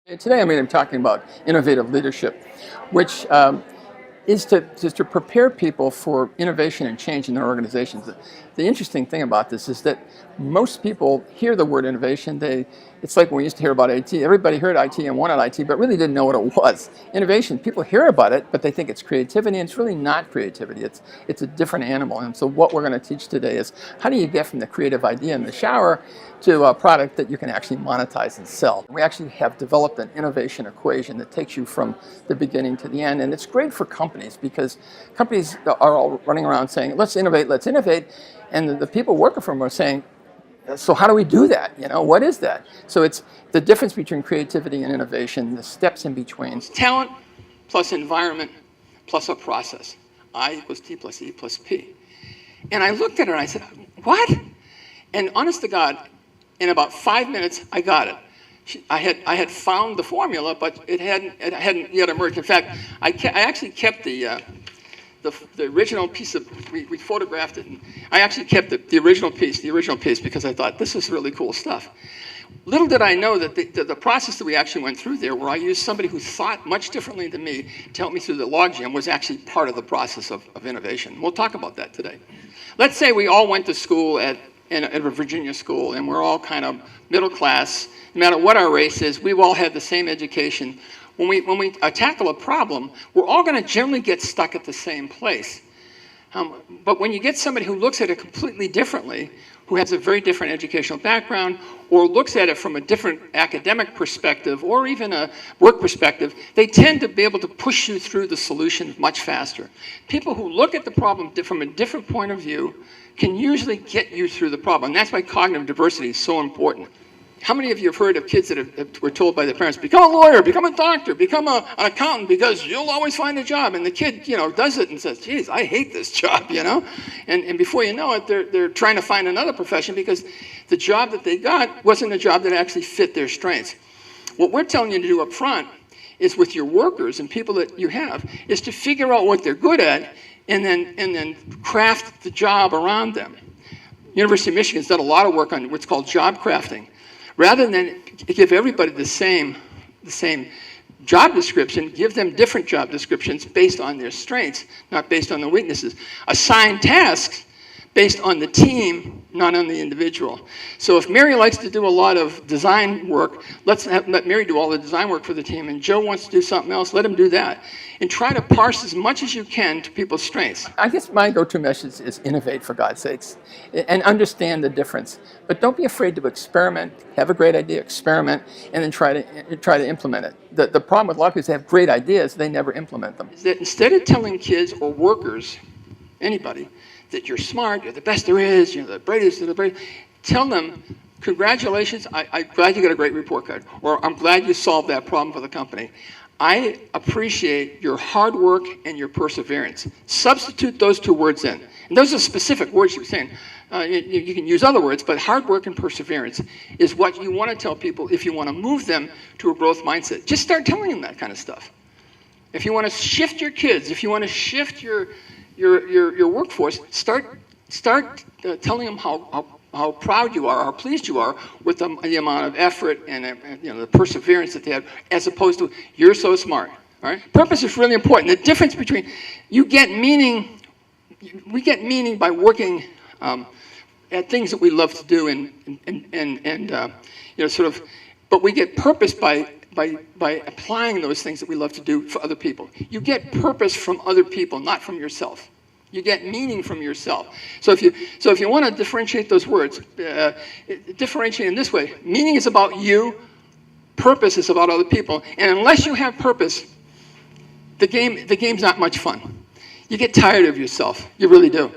Today, I'm talking about innovative leadership, which is to prepare people for innovation and change in their organizations. The interesting thing about this is that most people hear the word innovation. It's like when we used to hear about IT. Everybody heard IT and wanted IT, but really didn't know what it was. Innovation, people hear about it, but they think it's creativity, and it's really not creativity. It's a different animal. And so what we're going to teach today is how do you get from the creative idea in the shower to a product that you can actually monetize and sell. We actually have developed an innovation equation that takes you from the beginning to the end, and it's great for companies because companies are all running around saying, let's innovate, and the people working for them are saying, so how do we do that? What is that? So it's the difference between creativity and innovation, the steps in between. It's talent plus environment plus a process. I equals T plus E plus P. And I looked at her and I said, what? And honest to God, in about 5 minutes, I got it. I had found the formula, but it hadn't yet emerged. In fact, I actually kept the original piece of, we photographed it, and I actually kept the original piece because I thought, this is really cool stuff. Little did I know that the process that we actually went through there, where I used somebody who thought much differently than me to help me through the logjam, was actually part of the process of innovation. We'll talk about that today. Let's say we all went to school at a Virginia school, and we're all kind of middle class. No matter what our race is, we've all had the same education. When we tackle a problem, we're all going to generally get stuck at the same place. But when you get somebody who looks at it completely differently, who has a very different educational background, or looks at it from a different academic perspective, or even a work perspective, they tend to be able to push you through the solution much faster. People who look at the problem from a different point of view can usually get you through the problem. And that's why cognitive diversity is so important. How many of you have heard of kids that were told by their parents, become a lawyer, become a doctor, become an accountant, because you'll always find a job? And the kid, does it and says, geez, I hate this job, And before you know it, they're trying to find another profession because the job that they got wasn't a job that actually fit their strengths. What we're telling you to do up front is with your workers and people that you have, is to figure out what they're good at and then craft the job around them. University of Michigan's done a lot of work on what's called job crafting. Rather than give everybody the same job description, give them different job descriptions based on their strengths, not based on their weaknesses. Assign tasks based on the team, not on the individual. So if Mary likes to do a lot of design work, let Mary do all the design work for the team, and Joe wants to do something else, let him do that. And try to parse as much as you can to people's strengths. I guess my go-to message is innovate, for God's sakes, and understand the difference. But don't be afraid to experiment. Have a great idea, experiment, and then try to implement it. The problem with a lot of people is they have great ideas, they never implement them. Is that instead of telling kids or workers, anybody, that you're smart, you're the best there is, you're the brightest of the brightest, tell them, congratulations, I'm glad you got a great report card, or I'm glad you solved that problem for the company. I appreciate your hard work and your perseverance. Substitute those two words in. And those are specific words you're saying. You can use other words, but hard work and perseverance is what you want to tell people if you want to move them to a growth mindset. Just start telling them that kind of stuff. If you want to shift your kids, if you want to shift your workforce, start telling them how proud you are, how pleased you are with the amount of effort and the perseverance that they have, as opposed to you're so smart. All right? Purpose is really important. The difference between we get meaning by working at things that we love to do but we get purpose by applying those things that we love to do for other people. You get purpose from other people, not from yourself. You get meaning from yourself. So if you want to differentiate those words, differentiate in this way. Meaning is about you. Purpose is about other people. And unless you have purpose, the game's not much fun. You get tired of yourself. You really do.